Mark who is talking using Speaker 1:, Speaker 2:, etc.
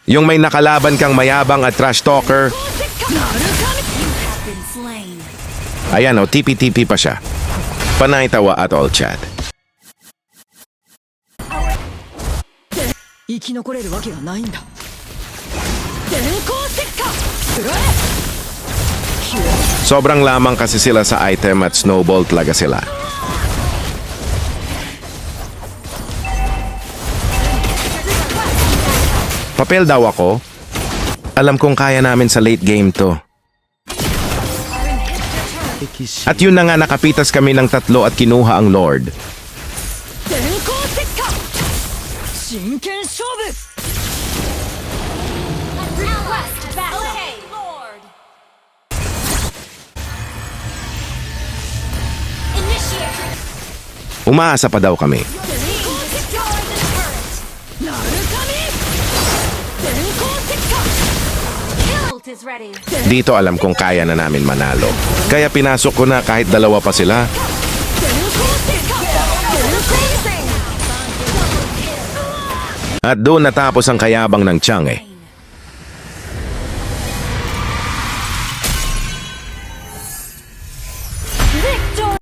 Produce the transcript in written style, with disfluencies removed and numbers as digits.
Speaker 1: Yung may nakalaban kang mayabang at trash talker. Ayan o, tipi-tipi pa siya. Panay tawa at all chat.
Speaker 2: 生き残れるわけがないんだ。電光石火食らえ。
Speaker 1: Sobrang lamang kasi sila sa item at snowball talaga sila. Papel daw ako. Alam kong kaya namin sa late game to. At yun na nga, nakapitas kami ng 3 at kinuha ang Lord.
Speaker 2: 電光石火真剣勝負。 Umaasa pa daw kami. Dito alam kong kaya na namin manalo. Kaya pinasok ko na kahit 2 pa sila. At doon natapos ang kayabang ng Chang eh.